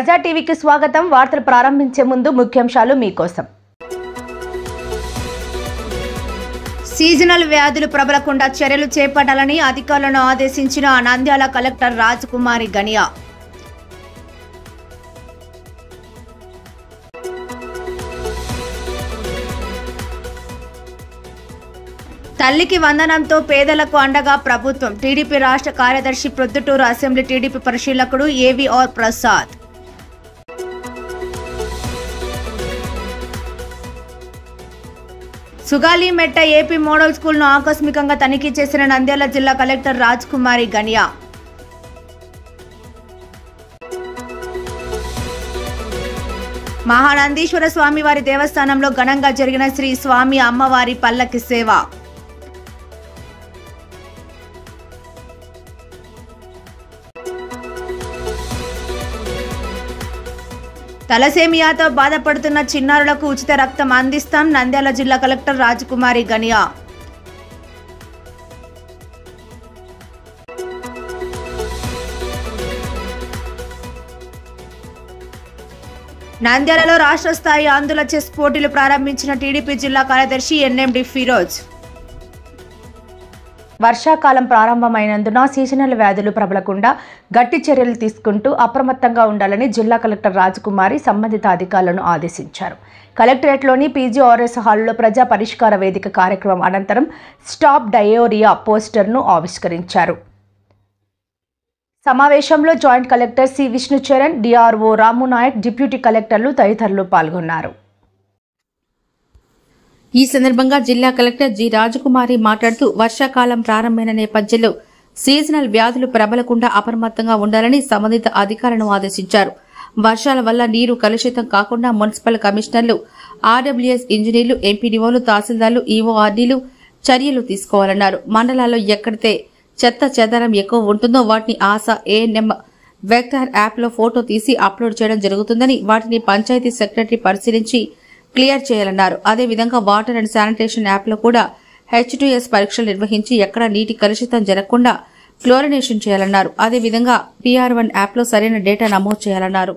ప్రజా టీవీకి స్వాగతం. వార్తలు ప్రారంభించే ముందు ముఖ్యాంశాలు మీకోసం. సీజనల్ వ్యాధులు ప్రబలకుండా చర్యలు చేపట్టాలని అధికారులను ఆదేశించిన నంద్యాల కలెక్టర్ రాజకుమారి గనియా. తల్లికి వందనంతో పేదలకు అండగా ప్రభుత్వం. టీడీపీ రాష్ట్ర కార్యదర్శి ప్రొద్దుటూరు అసెంబ్లీ టీడీపీ పరిశీలకుడు AVR Prasad. Sugalimetta AP model స్కూల్ను ఆకస్మికంగా తనిఖీ చేసిన నంద్యాల జిల్లా కలెక్టర్ రాజకుమారి గనియా. మహానందీశ్వర స్వామివారి దేవస్థానంలో ఘనంగా జరిగిన శ్రీ స్వామి అమ్మవారి పల్లకి సేవ. తలసేమియాతో బాధపడుతున్న చిన్నారులకు ఉచిత రక్తం అందిస్తాం. నంద్యాల జిల్లా కలెక్టర్ రాజకుమారి గనియా. నంద్యాలలో రాష్ట్ర స్థాయి ఆందోళన చెస్ పోటీలు ప్రారంభించిన టీడీపీ జిల్లా కార్యదర్శి ఎన్ఎండి ఫిరోజ్. వర్షాకాలం ప్రారంభమైనందున సీజనల్ వ్యాధులు ప్రబలకుండా గట్టి చర్యలు తీసుకుంటూ అప్రమత్తంగా ఉండాలని జిల్లా కలెక్టర్ రాజకుమారి సంబంధిత అధికారులను ఆదేశించారు. కలెక్టరేట్లోని పీజీఆర్ఎస్ హాల్లో ప్రజా పరిష్కార వేదిక కార్యక్రమం అనంతరం స్టాప్ డయోరియా పోస్టర్ను ఆవిష్కరించారు. సమావేశంలో joint collector C Vishnucharan, DRO Ramunayak, deputy కలెక్టర్లు తదితరులు పాల్గొన్నారు. ఈ సందర్భంగా జిల్లా కలెక్టర్ జి రాజకుమారి మాట్లాడుతూ వర్షాకాలం ప్రారంభమైన నేపథ్యంలో సీజనల్ వ్యాధులు ప్రబలకుండా అప్రమత్తంగా ఉండాలని సంబంధిత అధికారులను ఆదేశించారు. వర్షాల వల్ల నీరు కలుషితం కాకుండా మున్సిపల్ కమిషనర్లు, ఆర్డబ్ల్యూఎస్ ఇంజనీర్లు, ఎంపీడీఓలు, తహసీల్దార్లు, ఈఓఆర్డీలు చర్యలు తీసుకోవాలన్నారు. మండలాల్లో ఎక్కడైతే చెత్త చెదారం ఎక్కువ ఉంటుందో వాటిని ఆశా, ఏఎన్ఎం వెక్టార్ యాప్లో ఫోటో తీసి అప్లోడ్ చేయడం జరుగుతుందని, వాటిని పంచాయతీ సెక్రటరీ పరిశీలించి క్లియర్ చేయాలన్నారు. అదేవిధంగా వాటర్ అండ్ శానిటేషన్ యాప్లో కూడా H2S పరీక్షలు నిర్వహించి ఎక్కడా నీటి కలుషితం జరగకుండా క్లోరినేషన్ చేయాలన్నారు. అదేవిధంగా PR1 యాప్లో సరైన డేటా నమోదు చేయాలన్నారు.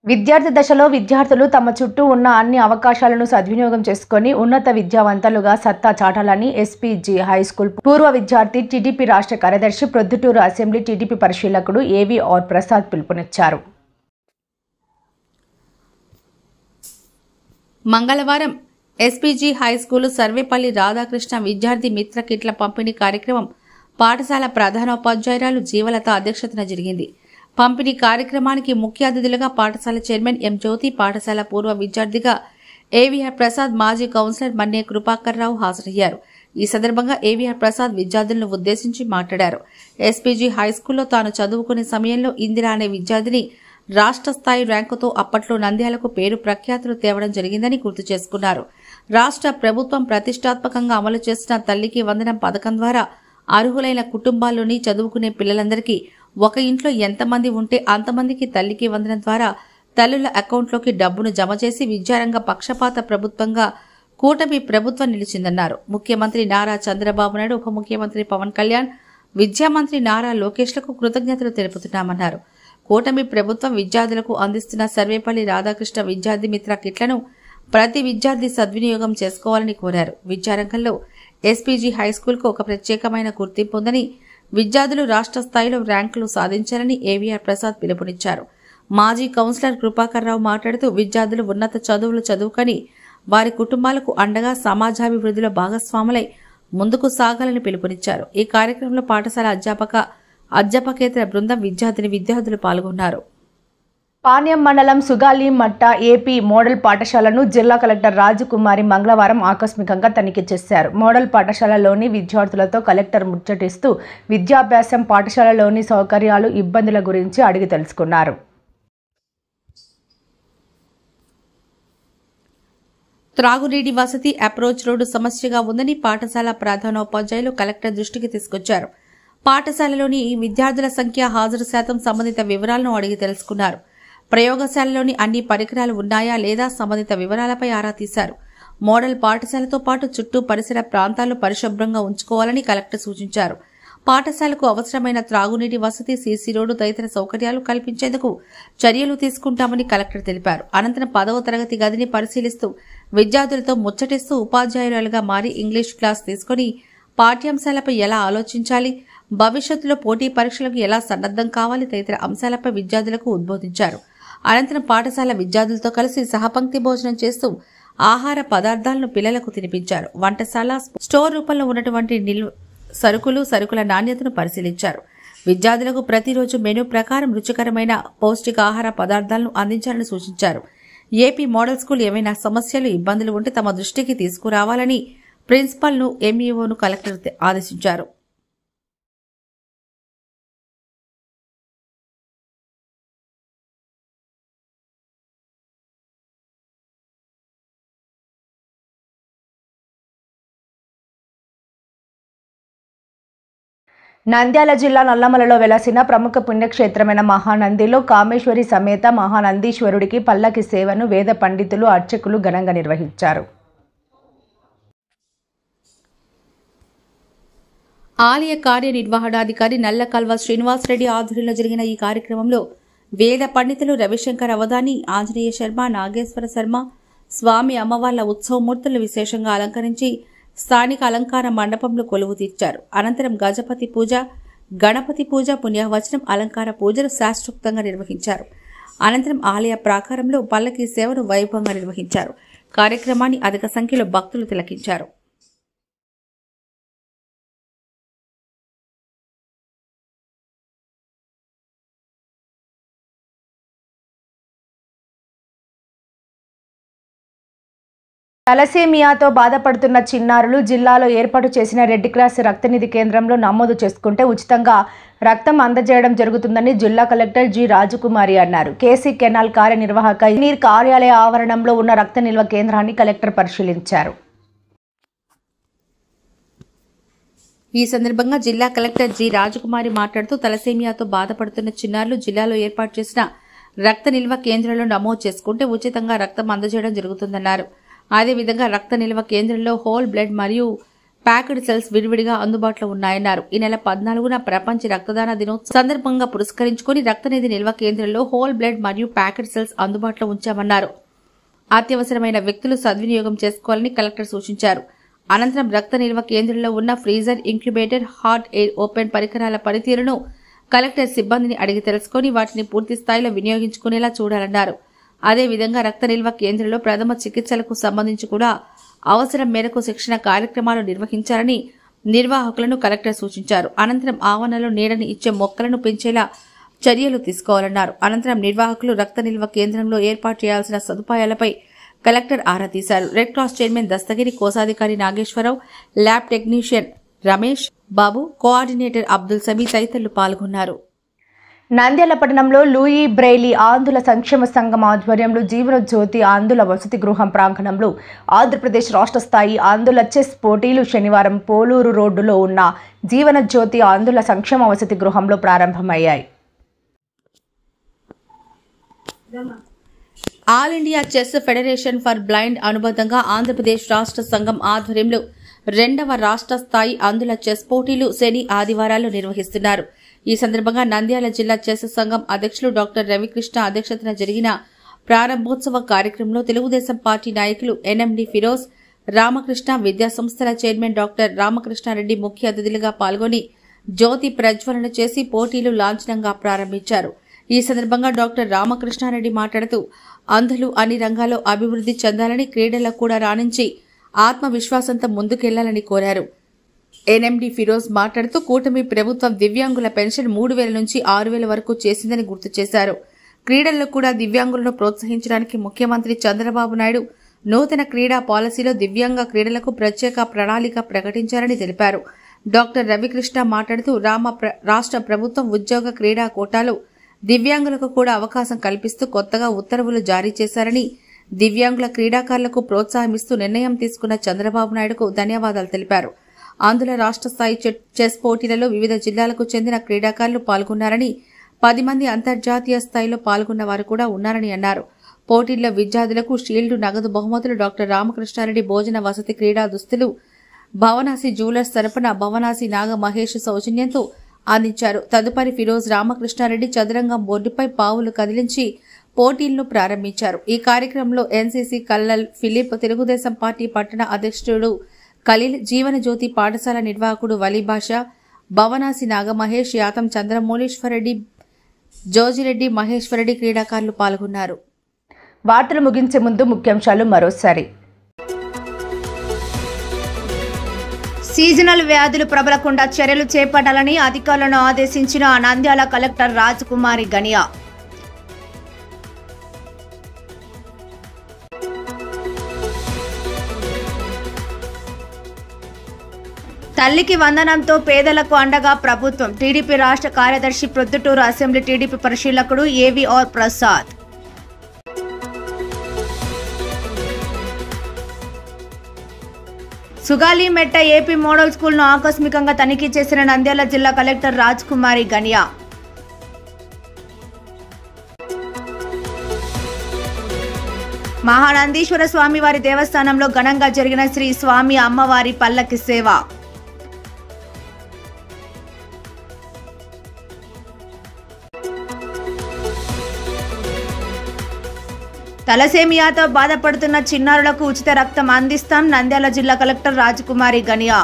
విద్యార్థి దశలో విద్యార్థులు తమ చుట్టూ ఉన్న అన్ని అవకాశాలను సద్వినియోగం చేసుకుని ఉన్నత విద్యావంతులుగా సత్తా చాటాలని ఎస్పీజీ హైస్కూల్ పూర్వ విద్యార్థి టీడీపీ రాష్ట్ర కార్యదర్శి ప్రొద్దుటూరు అసెంబ్లీ టీడీపీ పరిశీలకుడు ఏవీఆర్ ప్రసాద్ పిలుపునిచ్చారు. మంగళవారం ఎస్పీజీ హైస్కూల్ సర్వేపల్లి రాధాకృష్ణ విద్యార్థి మిత్ర కిట్ల పంపిణీ కార్యక్రమం పాఠశాల ప్రధానోపాధ్యాయురాలు జీవలత అధ్యక్షతన జరిగింది. పంపిణీ కార్యక్రమానికి ముఖ్య అతిథులుగా పాఠశాల చైర్మన్ ఎం జ్యోతి, పాఠశాల పూర్వ విద్యార్థిగా ఏవీఆర్ ప్రసాద్, మాజీ కౌన్సిలర్ మన్నే కృపాకర్ రావు హాజరయ్యారు. ఈ సందర్భంగా ఏవీఆర్ ప్రసాద్ విద్యార్థులను ఉద్దేశించి మాట్లాడారు. ఎస్పీజీ హైస్కూల్లో తాను చదువుకునే సమయంలో ఇందిరా అనే విద్యార్థిని రాష్ట్ర స్థాయి ర్యాంకుతో అప్పట్లో నంద్యాలకు పేరు ప్రఖ్యాతులు తేవడం జరిగిందని గుర్తు చేసుకున్నారు. రాష్ట్ర ప్రభుత్వం ప్రతిష్టాత్మకంగా అమలు చేసిన తల్లికి వందనం పథకం ద్వారా అర్హులైన కుటుంబాల్లోని చదువుకునే పిల్లలందరికీ ఒక ఇంట్లో ఎంతమంది ఉంటే అంతమందికి తల్లికి వందనం ద్వారా తల్లుల అకౌంట్లోకి డబ్బును జమ చేసి విద్యారంగ పక్షపాత ప్రభుత్వంగా కూటమి ప్రభుత్వం నిలిచిందన్నారు. ముఖ్యమంత్రి నారా చంద్రబాబు నాయుడు, ఉప ముఖ్యమంత్రి పవన్ కళ్యాణ్, విద్యామంత్రి నారా లోకేష్లకు కృతజ్ఞతలు తెలుపుతున్నామన్నారు. కూటమి ప్రభుత్వం విద్యార్థులకు అందిస్తున్న సర్వేపల్లి రాధాకృష్ణ విద్యార్థి మిత్ర కిట్లను ప్రతి విద్యార్థి సద్వినియోగం చేసుకోవాలని కోరారు. విద్యారంగంలో ఎస్పీజీ హైస్కూల్కు ఒక ప్రత్యేకమైన గుర్తింపు ఉందని, విద్యార్థులు రాష్ట్ర స్థాయిలో ర్యాంకులు సాధించాలని ఏవీఆర్ ప్రసాద్ పిలుపునిచ్చారు. మాజీ కౌన్సిలర్ కృపాకర్ రావు మాట్లాడుతూ విద్యార్థులు ఉన్నత చదువులు చదువుకొని వారి కుటుంబాలకు అండగా సమాజాభివృద్ధిలో భాగస్వాములై ముందుకు సాగాలని పిలుపునిచ్చారు. ఈ కార్యక్రమంలో పాఠశాల అధ్యాపకేతర బృందం, విద్యార్థులు పాల్గొన్నారు. పాణ్యం మండలం సుగాలిమట్ట ఏపీ మోడల్ పాఠశాలను జిల్లా కలెక్టర్ రాజకుమారి మంగళవారం ఆకస్మికంగా తనిఖీ చేశారు. మోడల్ పాఠశాలలోని విద్యార్థులతో కలెక్టర్ ముచ్చటిస్తూ విద్యాభ్యాసం, పాఠశాలలోని సౌకర్యాలు, ఇబ్బందుల గురించి అడిగి తెలుసుకున్నారు. త్రాగునీటి వసతి, అప్రోచ్ రోడ్డు సమస్యగా ఉందని పాఠశాల ప్రధానోపాధ్యాయులు కలెక్టర్ దృష్టికి తీసుకొచ్చారు. పాఠశాలలోని విద్యార్థుల సంఖ్య, హాజరు శాతం, సంబంధిత వివరాలను అడిగి తెలుసుకున్నారు. ప్రయోగశాలలోని అన్ని పరికరాలు ఉన్నాయా లేదా సంబంధిత వివరాలపై ఆరా తీశారు. మోడల్ పాఠశాలతో పాటు చుట్టూ పరిసర ప్రాంతాలు పరిశుభ్రంగా ఉంచుకోవాలని కలెక్టర్ సూచించారు. పాఠశాలకు అవసరమైన త్రాగునీటి వసతి, సీసీ రోడ్డు తదితర సౌకర్యాలు కల్పించేందుకు చర్యలు తీసుకుంటామని కలెక్టర్ తెలిపారు. అనంతరం 10వ తరగతి గదిని పరిశీలిస్తూ విద్యార్థులతో ముచ్చటిస్తూ ఉపాధ్యాయురాలుగా మారి ఇంగ్లీష్ క్లాస్ తీసుకుని పాఠ్యాంశాలపై ఎలా ఆలోచించాలి, భవిష్యత్తులో పోటీ పరీక్షలకు ఎలా సన్నద్దం కావాలి తదితర అంశాలపై విద్యార్థులకు ఉద్బోధించారు. అనంతరం పాఠశాల విద్యార్థులతో కలిసి సహపంక్తి భోజనం చేస్తూ ఆహార పదార్థాలను పిల్లలకు తినిపించారు. వంటశాల, స్టోర్ రూపంలో ఉన్నటువంటి సరుకుల నాణ్యతను పరిశీలించారు. విద్యార్థులకు ప్రతిరోజు మెనూ ప్రకారం రుచికరమైన పౌష్టికాహార పదార్థాలను అందించాలని సూచించారు. ఏపీ మోడల్ స్కూల్ ఏమైనా సమస్యలు, ఇబ్బందులు ఉంటే తమ దృష్టికి తీసుకురావాలని ప్రిన్సిపల్ను, ఎంఈఓను కలెక్టర్ ఆదేశించారు. నంద్యాల జిల్లా నల్లమలలో వెలసిన ప్రముఖ పుణ్యక్షేత్రమైన మహానందిలో కామేశ్వరి సమేత మహానందీశ్వరుడికి పల్లకి సేవను వేద పండితులు, అర్చకులు ఘనంగా నిర్వహించారు. ఆలయ కార్యనిర్వహణాధికారి నల్లకల్వ శ్రీనివాసరెడ్డి ఆధ్వర్యంలో జరిగిన ఈ కార్యక్రమంలో వేద పండితులు రవిశంకర్ అవధాని, ఆంజనేయ శర్మ, నాగేశ్వర శర్మ స్వామి అమ్మవార్ల ఉత్సవమూర్తులు విశేషంగా అలంకరించి స్థానిక అలంకార మండపంలో కొలువు తీర్చారు. అనంతరం గజపతి పూజ, గణపతి పూజ, పుణ్యవచనం, అలంకార పూజలు శాస్త్రోక్తంగా నిర్వహించారు. అనంతరం ఆలయ ప్రాకారంలో పల్లకి సేవను వైభవంగా నిర్వహించారు. కార్యక్రమాన్ని అధిక సంఖ్యలో భక్తులు తిలకించారు. తలసేమియాతో బాధపడుతున్న చిన్నారులు జిల్లాలో ఏర్పాటు చేసిన రెడ్ క్రాస్ రక్తనిధి కేంద్రంలో నమోదు చేసుకుంటే ఉచితంగా రక్తం అందజేయడం జరుగుతుందని జిల్లా కలెక్టర్ జి రాజకుమారి అన్నారు. కేసీ కెనాల్ కార్యనిర్వాహక ఇంజనీర్ కార్యాలయ ఆవరణంలో ఉన్న రక్త నిల్వ కేంద్రాన్ని కలెక్టర్ పరిశీలించారు. ఈ సందర్భంగా జిల్లా కలెక్టర్ జి రాజకుమారి మాట్లాడుతూ తలసేమియాతో బాధపడుతున్న చిన్నారులు జిల్లాలో ఏర్పాటు చేసిన రక్త నిల్వ కేంద్రంలో నమోదు చేసుకుంటే ఉచితంగా రక్తం అందజేయడం జరుగుతుందన్నారు. అదేవిధంగా రక్త నిల్వ కేంద్రంలో హోల్ బ్లడ్ మరియు ప్యాక్డ్ సెల్స్ విడివిడిగా అందుబాటులో ఉన్నాయన్నారు. ఈ నెల 14న ప్రపంచ రక్తదాన దినోత్సవం సందర్భంగా పురస్కరించుకుని రక్తనిధి నిల్వ కేంద్రంలో హోల్ బ్లడ్ మరియు ప్యాక్డ్ సెల్స్ అందుబాటులో ఉంచామన్నారు. అత్యవసరమైన వ్యక్తులు సద్వినియోగం చేసుకోవాలని కలెక్టర్ సూచించారు. అనంతరం రక్త నిల్వ కేంద్రంలో ఉన్న freezer, incubator, hot air open పరికరాల పనితీరును కలెక్టర్ సిబ్బందిని అడిగి తెలుసుకుని వాటిని పూర్తి స్థాయిలో వినియోగించుకునేలా చూడాలన్నారు. అదేవిధంగా రక్త నిల్వ కేంద్రంలో ప్రథమ చికిత్సలకు సంబంధించి కూడా అవసరం మేరకు శిక్షణ కార్యక్రమాలు నిర్వహించాలని నిర్వాహకులను కలెక్టర్ సూచించారు. అనంతరం ఆవరణలో నీడని ఇచ్చే మొక్కలను పెంచేలా చర్యలు తీసుకోవాలన్నారు. అనంతరం నిర్వాహకులు రక్త నిల్వ కేంద్రంలో ఏర్పాటు చేయాల్సిన సదుపాయాలపై కలెక్టర్ ఆరా తీశారు. రెడ్ క్రాస్ చైర్మన్ దస్తగిరి, కోశాధికారి Nageswararao, lab technician Ramesh Babu, coordinator Abdul సమీ తదితరులు పాల్గొన్నారు. నంద్యాల పట్టణంలో లూయి బ్రెయిలీ ఆంధ్రుల సంక్షేమ సంఘం ఆధ్వర్యంలో జీవన జ్యోతి ఆంధ్రుల వసతి గృహం ప్రాంగణంలో ఆంధ్రప్రదేశ్ రాష్ట్ర స్థాయి ఆంధ్రుల చెస్ పోటీలు శనివారం పోలూరు రోడ్డులో ఉన్న జీవన జ్యోతి ఆంధ్రుల సంక్షేమ వసతి గృహంలో ప్రారంభమయ్యాయి. All India chess federation for blind అనుబంధంగా ఆంధ్రప్రదేశ్ రాష్ట్ర సంఘం ఆధ్వర్యంలో 2వ రాష్ట్ర స్థాయి ఆంధ్రుల చెస్ పోటీలు శని, ఆదివారాల్లో నిర్వహిస్తున్నారు. ఈ సందర్భంగా నంద్యాల జిల్లా చెస్ సంఘం అధ్యక్షులు డాక్టర్ రవికృష్ణ అధ్యక్షతన జరిగిన ప్రారంభోత్సవ కార్యక్రమంలో తెలుగుదేశం పార్టీ నాయకులు ఎన్ఎండి ఫిరోజ్, రామకృష్ణ, విద్యా సంస్థల చైర్మన్ డాక్టర్ రామకృష్ణారెడ్డి ముఖ్య అతిథులుగా పాల్గొని జ్యోతి ప్రజ్వలన చేసి పోటీలు లాంఛనంగా ప్రారంభించారు. ఈ సందర్భంగా డాక్టర్ రామకృష్ణారెడ్డి మాట్లాడుతూ అంధులు అన్ని రంగాల్లో అభివృద్ధి చెందాలని, క్రీడల్లో కూడా రాణించి ఆత్మవిశ్వాసంతో ముందుకెళ్లాలని కోరారు. ఎన్ఎండి ఫిరోజ్ మాట్లాడుతూ కూటమి ప్రభుత్వం దివ్యాంగుల పెన్షన్ 3,000 నుంచి 6,000 వరకు చేసిందని గుర్తు చేశారు. క్రీడల్లో కూడా దివ్యాంగులను ప్రోత్సహించడానికి ముఖ్యమంత్రి చంద్రబాబు నాయుడు నూతన క్రీడా పాలసీలో దివ్యాంగ క్రీడలకు ప్రత్యేక ప్రణాళిక ప్రకటించారని తెలిపారు. డాక్టర్ రవికృష్ణ మాట్లాడుతూ రాష్ట్ర ప్రభుత్వం ఉద్యోగ క్రీడా కోటాలో దివ్యాంగులకు కూడా అవకాశం కల్పిస్తూ కొత్తగా ఉత్తర్వులు జారీ చేశారని, దివ్యాంగుల క్రీడాకారులకు ప్రోత్సాహమిస్తూ నిర్ణయం తీసుకున్న చంద్రబాబు నాయుడుకు ధన్యవాదాలు తెలిపారు. ఆంధ్ర రాష్ట్ర స్థాయి చెస్ పోటీలలో వివిధ జిల్లాలకు చెందిన క్రీడాకారులు పాల్గొన్నారని, 10 మంది అంతర్జాతీయ స్థాయిలో పాల్గొన్న వారు కూడా ఉన్నారని అన్నారు. పోటీల్లో విద్యార్థులకు షీల్డ్, నగదు బహుమతులు, డాక్టర్ రామకృష్ణారెడ్డి భోజన వసతి, క్రీడా దుస్తులు, భవనాసి జ్యువెలర్స్ తరపున భవనాసి నాగ మహేష్ సౌజన్యంతో అందించారు. తదుపరి ఫిరోజ్ రామకృష్ణారెడ్డి చదరంగం బోర్డుపై పావులు కదిలించి పోటీలను ప్రారంభించారు. ఈ కార్యక్రమంలో ఎన్సీసీ కల్లల్ ఫిలిప్, తెలుగుదేశం పార్టీ పట్టణ అధ్యక్షుడు ఖలీల్, జీవనజ్యోతి పాఠశాల నిర్వాహకుడు వలీబాషా, భవనాసి నాగమహేష్, యాతం చంద్రమౌళీశ్వరరెడ్డి, జోజిరెడ్డి మహేశ్వరరెడ్డి క్రీడాకారులు పాల్గొన్నారు. వార్తలు ముగించే ముందు ముఖ్యాంశాలు మరోసారి. సీజనల్ వ్యాధులు ప్రబలకుండా చర్యలు చేపట్టాలని అధికారులను ఆదేశించిన నంద్యాల కలెక్టర్ రాజకుమారి గనియా. తల్లికి వందనంతో పేదలకు అండగా ప్రభుత్వం. టీడీపీ రాష్ట్ర కార్యదర్శి, ప్రొద్దుటూరు అసెంబ్లీ టీడీపీ పరిశీలకుడు AVR Prasad. Sugalimetta AP model స్కూల్ను ఆకస్మికంగా తనిఖీ చేసిన నంద్యాల జిల్లా కలెక్టర్ రాజకుమారి గనియా. మహానందీశ్వర స్వామివారి దేవస్థానంలో ఘనంగా జరిగిన శ్రీ స్వామి అమ్మవారి పల్లకి సేవ. తలసేమియాతో బాధపడుతున్న చిన్నారులకు ఉచిత రక్తం అందిస్తాం. నంద్యాల జిల్లా కలెక్టర్ రాజకుమారి గనియా.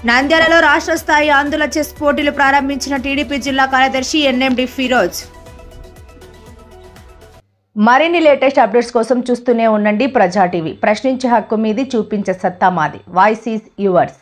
నంద్యాలలో రాష్ట్ర స్థాయి ఆందోళన చెస్ పోటీలు ప్రారంభించిన టీడీపీ జిల్లా కార్యదర్శి ఎన్ఎండి ఫిరోజ్. మరిన్ని లేటెస్ట్ అప్డేట్స్ కోసం చూస్తూనే ఉండండి ప్రజా టీవీ. ప్రశ్నించే హక్కు మీది, చూపించే సత్తా మాది. Voice is yours.